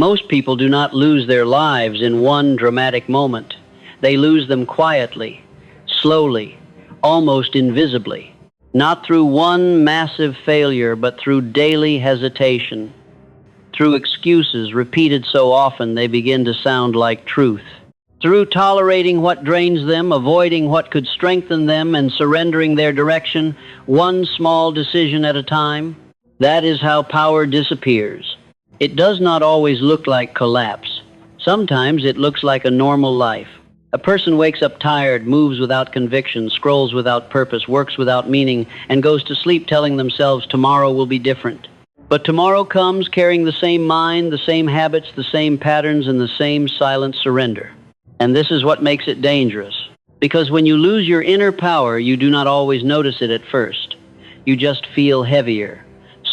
Most people do not lose their lives in one dramatic moment. They lose them quietly, slowly, almost invisibly. Not through one massive failure, but through daily hesitation. Through excuses repeated so often they begin to sound like truth. Through tolerating what drains them, avoiding what could strengthen them, and surrendering their direction, one small decision at a time. That is how power disappears. It does not always look like collapse. Sometimes it looks like a normal life. A person wakes up tired, moves without conviction, scrolls without purpose, works without meaning, and goes to sleep telling themselves tomorrow will be different. But tomorrow comes carrying the same mind, the same habits, the same patterns, and the same silent surrender. And this is what makes it dangerous. Because when you lose your inner power, you do not always notice it at first. You just feel heavier,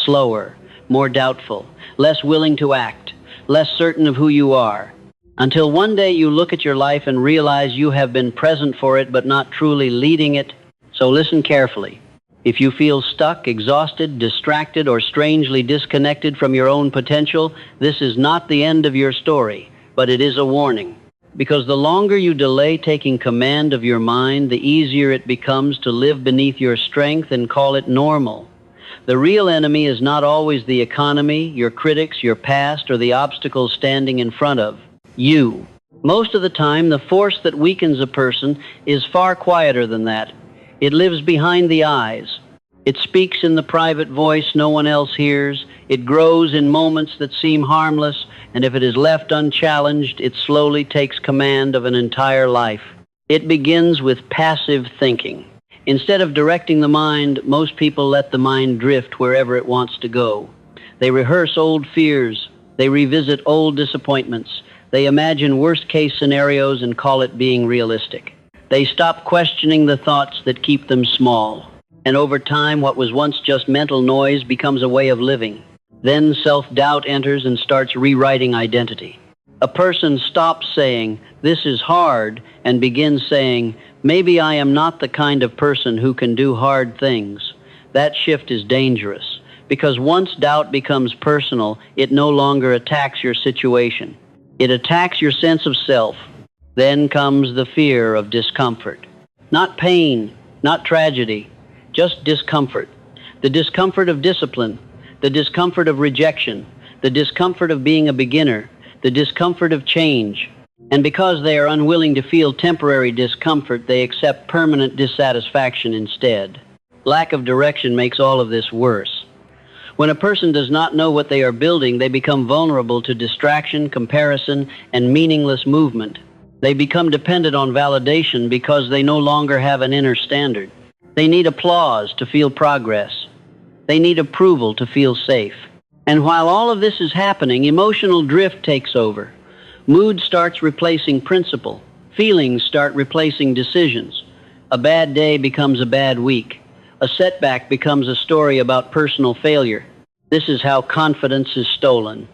slower, more doubtful, less willing to act, less certain of who you are. Until one day you look at your life and realize you have been present for it but not truly leading it. So listen carefully. If you feel stuck, exhausted, distracted, or strangely disconnected from your own potential, this is not the end of your story, but it is a warning. Because the longer you delay taking command of your mind, the easier it becomes to live beneath your strength and call it normal. The real enemy is not always the economy, your critics, your past, or the obstacles standing in front of you. Most of the time, the force that weakens a person is far quieter than that. It lives behind the eyes. It speaks in the private voice no one else hears. It grows in moments that seem harmless, and if it is left unchallenged, it slowly takes command of an entire life. It begins with passive thinking. Instead of directing the mind, most people let the mind drift wherever it wants to go. They rehearse old fears. They revisit old disappointments. They imagine worst-case scenarios and call it being realistic. They stop questioning the thoughts that keep them small. And over time, what was once just mental noise becomes a way of living. Then self-doubt enters and starts rewriting identity. A person stops saying, "This is hard," and begins saying, "Maybe I am not the kind of person who can do hard things." That shift is dangerous, because once doubt becomes personal, it no longer attacks your situation. It attacks your sense of self. Then comes the fear of discomfort. Not pain, not tragedy, just discomfort. The discomfort of discipline, the discomfort of rejection, the discomfort of being a beginner, the discomfort of change. And because they are unwilling to feel temporary discomfort, they accept permanent dissatisfaction instead. Lack of direction makes all of this worse. When a person does not know what they are building, they become vulnerable to distraction, comparison, and meaningless movement. They become dependent on validation because they no longer have an inner standard. They need applause to feel progress. They need approval to feel safe. And while all of this is happening, emotional drift takes over. Mood starts replacing principle. Feelings start replacing decisions. A bad day becomes a bad week. A setback becomes a story about personal failure. This is how confidence is stolen.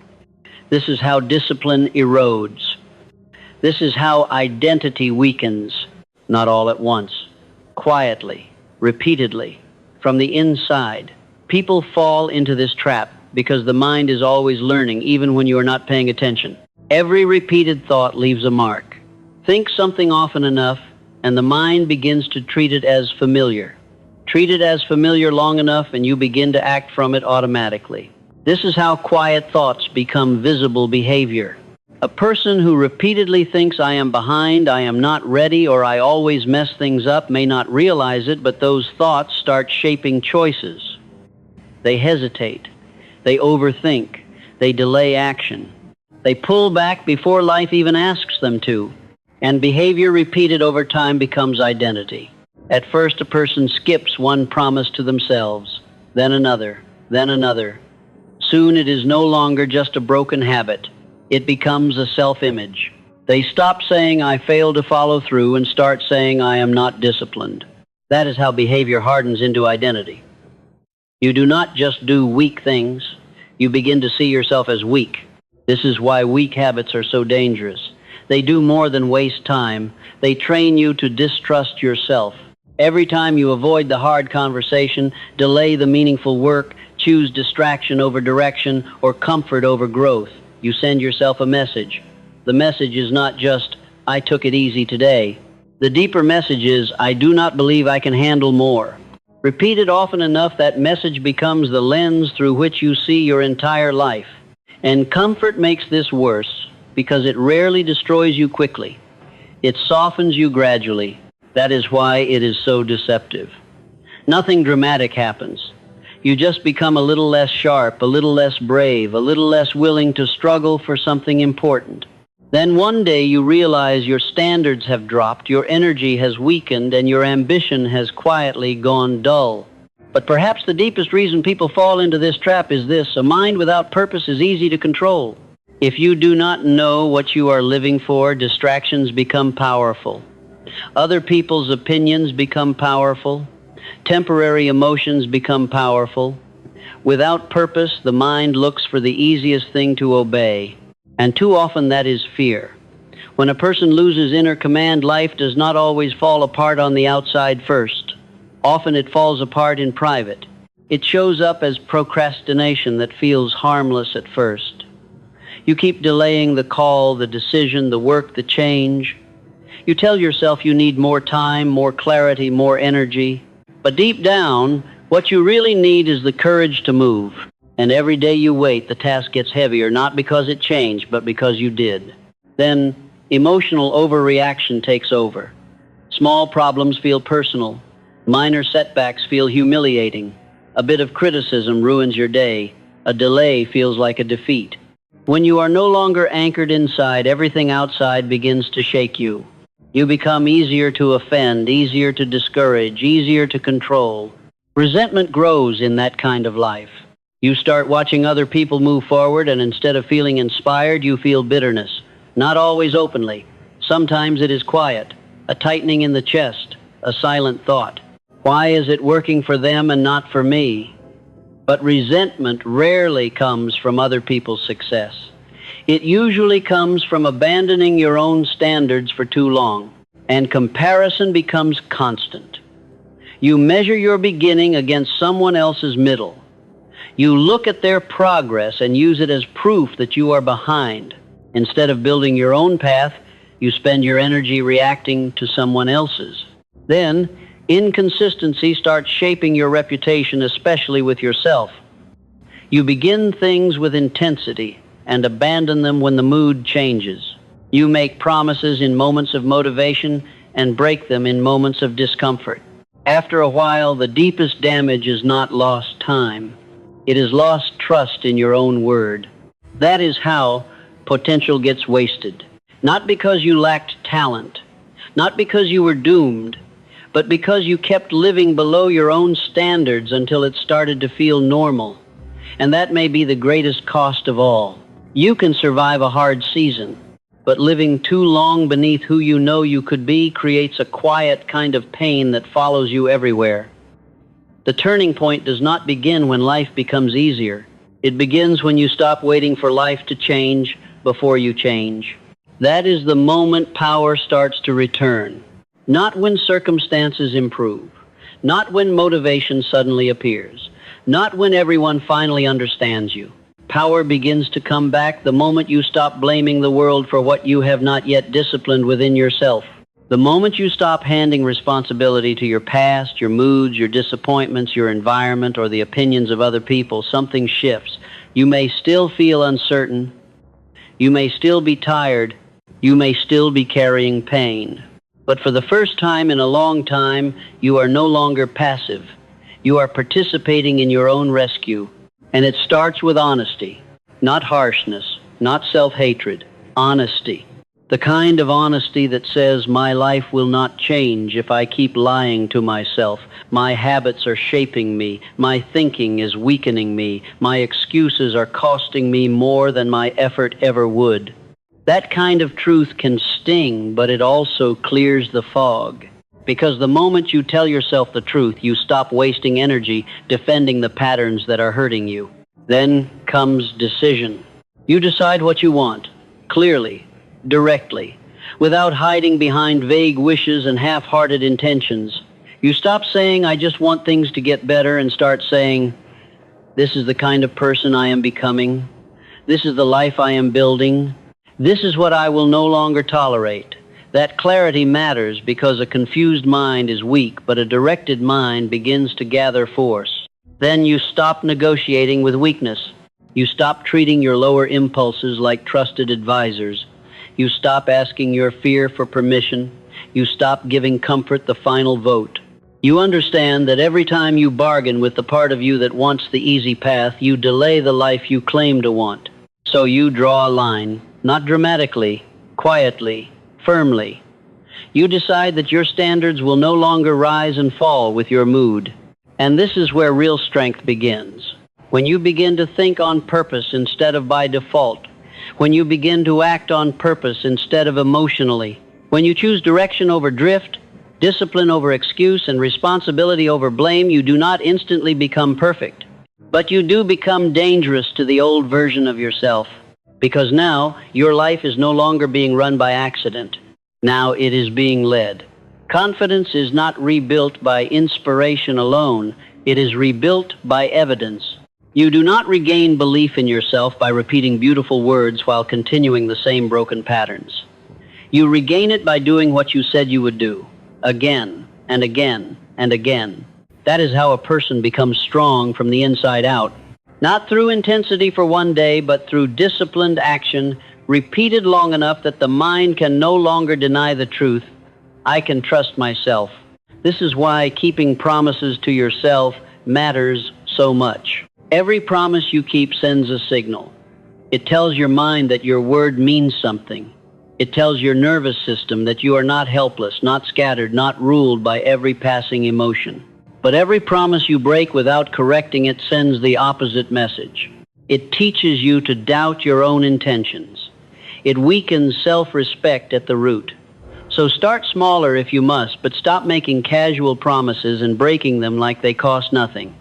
This is how discipline erodes. This is how identity weakens, not all at once, quietly, repeatedly, from the inside. People fall into this trap because the mind is always learning, even when you are not paying attention. Every repeated thought leaves a mark. Think something often enough, and the mind begins to treat it as familiar. Treat it as familiar long enough, and you begin to act from it automatically. This is how quiet thoughts become visible behavior. A person who repeatedly thinks, "I am behind, I am not ready, or I always mess things up," may not realize it, but those thoughts start shaping choices. They hesitate. They overthink. They delay action. They pull back before life even asks them to. And behavior repeated over time becomes identity. At first, a person skips one promise to themselves, then another, then another. Soon it is no longer just a broken habit. It becomes a self-image. They stop saying, "I failed to follow through," and start saying, "I am not disciplined." That is how behavior hardens into identity. You do not just do weak things. You begin to see yourself as weak. This is why weak habits are so dangerous. They do more than waste time. They train you to distrust yourself. Every time you avoid the hard conversation, delay the meaningful work, choose distraction over direction, or comfort over growth, You send yourself a message. The message is not just, I took it easy today. The deeper message is, I do not believe I can handle more. Repeated often enough, that message becomes the lens through which you see your entire life. And comfort makes this worse because it rarely destroys you quickly. It softens you gradually. That is why it is so deceptive. Nothing dramatic happens. You just become a little less sharp, a little less brave, a little less willing to struggle for something important. Then one day you realize your standards have dropped, your energy has weakened, and your ambition has quietly gone dull. But perhaps the deepest reason people fall into this trap is this: a mind without purpose is easy to control. If you do not know what you are living for, distractions become powerful. Other people's opinions become powerful. Temporary emotions become powerful. Without purpose, the mind looks for the easiest thing to obey. And too often that is fear. When a person loses inner command, life does not always fall apart on the outside first. Often it falls apart in private. It shows up as procrastination that feels harmless at first. You keep delaying the call, the decision, the work, the change. You tell yourself you need more time, more clarity, more energy. But deep down, what you really need is the courage to move. And every day you wait, the task gets heavier, not because it changed, but because you did. Then emotional overreaction takes over. Small problems feel personal. Minor setbacks feel humiliating. A bit of criticism ruins your day. A delay feels like a defeat. When you are no longer anchored inside, everything outside begins to shake you. You become easier to offend, easier to discourage, easier to control. Resentment grows in that kind of life. You start watching other people move forward, and instead of feeling inspired, you feel bitterness. Not always openly. Sometimes it is quiet, a tightening in the chest, a silent thought. Why is it working for them and not for me? But resentment rarely comes from other people's success. It usually comes from abandoning your own standards for too long, and comparison becomes constant. You measure your beginning against someone else's middle. You look at their progress and use it as proof that you are behind. Instead of building your own path, you spend your energy reacting to someone else's. Then, inconsistency starts shaping your reputation, especially with yourself. You begin things with intensity and abandon them when the mood changes. You make promises in moments of motivation and break them in moments of discomfort. After a while, the deepest damage is not lost time. It is lost trust in your own word. That is how potential gets wasted. Not because you lacked talent, not because you were doomed, but because you kept living below your own standards until it started to feel normal. And that may be the greatest cost of all. You can survive a hard season, but living too long beneath who you know you could be creates a quiet kind of pain that follows you everywhere. The turning point does not begin when life becomes easier. It begins when you stop waiting for life to change before you change. That is the moment power starts to return. Not when circumstances improve. Not when motivation suddenly appears. Not when everyone finally understands you. Power begins to come back the moment you stop blaming the world for what you have not yet disciplined within yourself. The moment you stop handing responsibility to your past, your moods, your disappointments, your environment, or the opinions of other people, something shifts. You may still feel uncertain. You may still be tired. You may still be carrying pain. But for the first time in a long time, you are no longer passive. You are participating in your own rescue. And it starts with honesty, not harshness, not self-hatred, honesty. The kind of honesty that says, my life will not change if I keep lying to myself. My habits are shaping me. My thinking is weakening me. My excuses are costing me more than my effort ever would. That kind of truth can sting, but it also clears the fog. Because the moment you tell yourself the truth, you stop wasting energy defending the patterns that are hurting you. Then comes decision. You decide what you want, clearly, directly, without hiding behind vague wishes and half-hearted intentions. You stop saying, I just want things to get better, and start saying, this is the kind of person I am becoming. This is the life I am building. This is what I will no longer tolerate. That clarity matters because a confused mind is weak, but a directed mind begins to gather force. Then you stop negotiating with weakness. You stop treating your lower impulses like trusted advisors. You stop asking your fear for permission. You stop giving comfort the final vote. You understand that every time you bargain with the part of you that wants the easy path, you delay the life you claim to want. So you draw a line, not dramatically, quietly, firmly. You decide that your standards will no longer rise and fall with your mood. And this is where real strength begins. When you begin to think on purpose instead of by default. When you begin to act on purpose instead of emotionally. When you choose direction over drift, discipline over excuse, and responsibility over blame, you do not instantly become perfect. But you do become dangerous to the old version of yourself. Because now, your life is no longer being run by accident. Now it is being led. Confidence is not rebuilt by inspiration alone. It is rebuilt by evidence. You do not regain belief in yourself by repeating beautiful words while continuing the same broken patterns. You regain it by doing what you said you would do, again and again and again. That is how a person becomes strong from the inside out. Not through intensity for one day, but through disciplined action, repeated long enough that the mind can no longer deny the truth. I can trust myself. This is why keeping promises to yourself matters so much. Every promise you keep sends a signal. It tells your mind that your word means something. It tells your nervous system that you are not helpless, not scattered, not ruled by every passing emotion. But every promise you break without correcting it sends the opposite message. It teaches you to doubt your own intentions. It weakens self-respect at the root. So start smaller if you must, but stop making casual promises and breaking them like they cost nothing.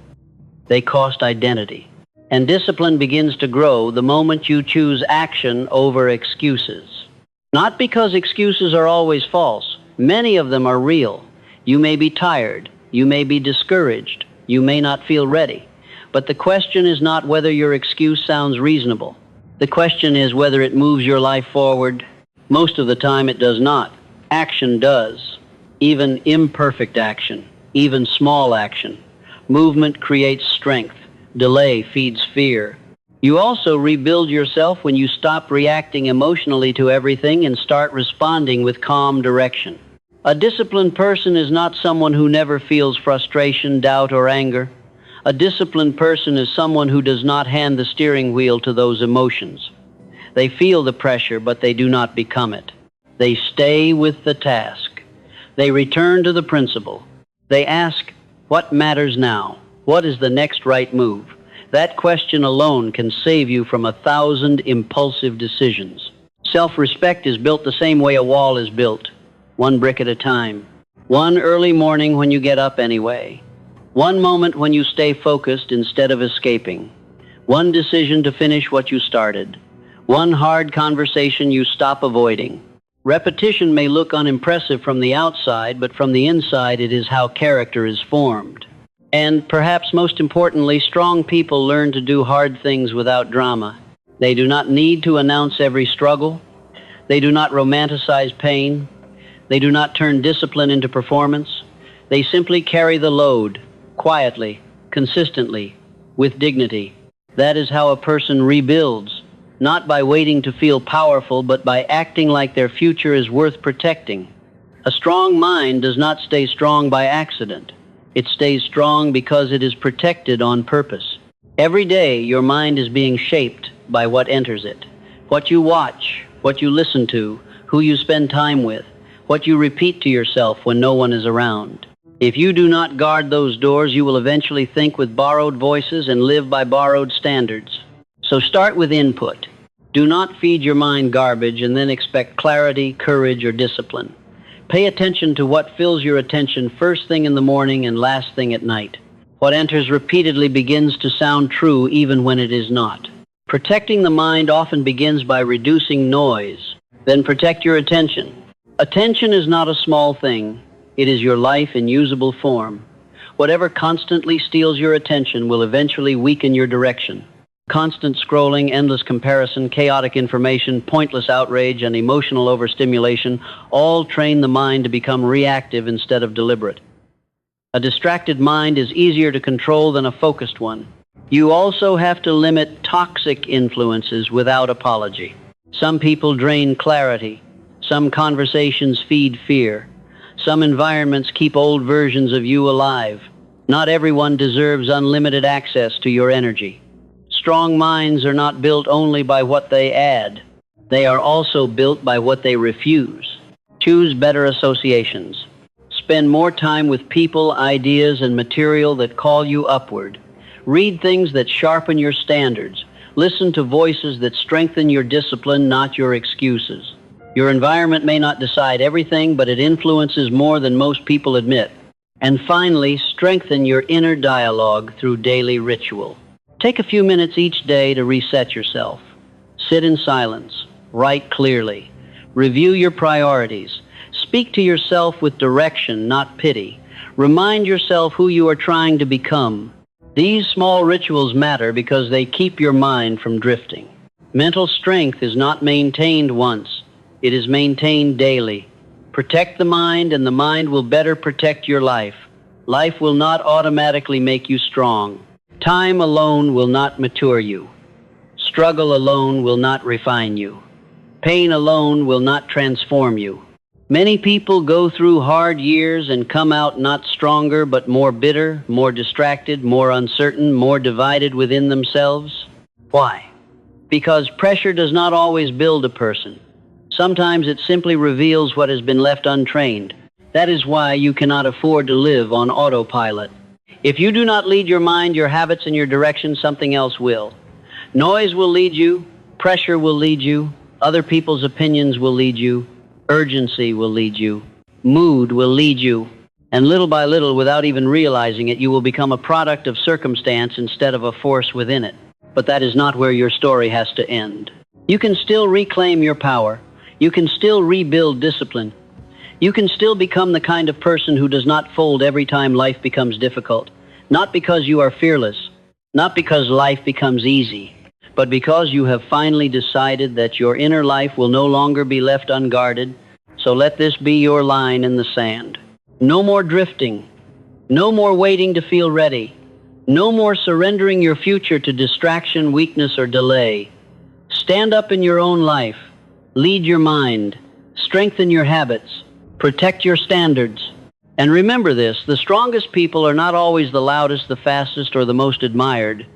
They cost identity. And discipline begins to grow the moment you choose action over excuses. Not because excuses are always false. Many of them are real. You may be tired. You may be discouraged. You may not feel ready. But the question is not whether your excuse sounds reasonable. The question is whether it moves your life forward. Most of the time it does not. Action does. Even imperfect action. Even small action. Movement creates strength. Delay feeds fear. You also rebuild yourself when you stop reacting emotionally to everything and start responding with calm direction. A disciplined person is not someone who never feels frustration, doubt, or anger. A disciplined person is someone who does not hand the steering wheel to those emotions. They feel the pressure, but they do not become it. They stay with the task. They return to the principle. They ask, what matters now? What is the next right move? That question alone can save you from 1,000 impulsive decisions. Self-respect is built the same way a wall is built, one brick at a time. One early morning when you get up anyway. One moment when you stay focused instead of escaping. One decision to finish what you started. One hard conversation you stop avoiding. Repetition may look unimpressive from the outside, but from the inside it is how character is formed. And perhaps most importantly, strong people learn to do hard things without drama. They do not need to announce every struggle. They do not romanticize pain. They do not turn discipline into performance. They simply carry the load, quietly, consistently, with dignity. That is how a person rebuilds, not by waiting to feel powerful, but by acting like their future is worth protecting. A strong mind does not stay strong by accident. It stays strong because it is protected on purpose. Every day, your mind is being shaped by what enters it. What you watch, what you listen to, who you spend time with, what you repeat to yourself when no one is around. If you do not guard those doors, you will eventually think with borrowed voices and live by borrowed standards. So start with input. Do not feed your mind garbage and then expect clarity, courage, or discipline. Pay attention to what fills your attention first thing in the morning and last thing at night. What enters repeatedly begins to sound true even when it is not. Protecting the mind often begins by reducing noise. Then protect your attention. Attention is not a small thing. It is your life in usable form. Whatever constantly steals your attention will eventually weaken your direction. Constant scrolling, endless comparison, chaotic information, pointless outrage, and emotional overstimulation all train the mind to become reactive instead of deliberate. A distracted mind is easier to control than a focused one. You also have to limit toxic influences without apology. Some people drain clarity. Some conversations feed fear. Some environments keep old versions of you alive. Not everyone deserves unlimited access to your energy. Strong minds are not built only by what they add. They are also built by what they refuse. Choose better associations. Spend more time with people, ideas, and material that call you upward. Read things that sharpen your standards. Listen to voices that strengthen your discipline, not your excuses. Your environment may not decide everything, but it influences more than most people admit. And finally, strengthen your inner dialogue through daily ritual. Take a few minutes each day to reset yourself. Sit in silence. Write clearly. Review your priorities. Speak to yourself with direction, not pity. Remind yourself who you are trying to become. These small rituals matter because they keep your mind from drifting. Mental strength is not maintained once. It is maintained daily. Protect the mind, and the mind will better protect your life. Life will not automatically make you strong. Time alone will not mature you. Struggle alone will not refine you. Pain alone will not transform you. Many people go through hard years and come out not stronger, but more bitter, more distracted, more uncertain, more divided within themselves. Why? Because pressure does not always build a person. Sometimes it simply reveals what has been left untrained. That is why you cannot afford to live on autopilot. If you do not lead your mind, your habits, and your direction, something else will. Noise will lead you. Pressure will lead you. Other people's opinions will lead you. Urgency will lead you. Mood will lead you. And little by little, without even realizing it, you will become a product of circumstance instead of a force within it. But that is not where your story has to end. You can still reclaim your power. You can still rebuild discipline. You can still become the kind of person who does not fold every time life becomes difficult. Not because you are fearless, not because life becomes easy, but because you have finally decided that your inner life will no longer be left unguarded. So let this be your line in the sand. No more drifting. No more waiting to feel ready. No more surrendering your future to distraction, weakness, or delay. Stand up in your own life. Lead your mind. Strengthen your habits. Protect your standards. And remember this, the strongest people are not always the loudest, the fastest, or the most admired.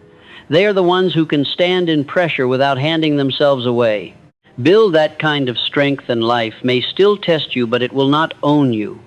They are the ones who can stand in pressure without handing themselves away. Build that kind of strength, and life may still test you, but it will not own you.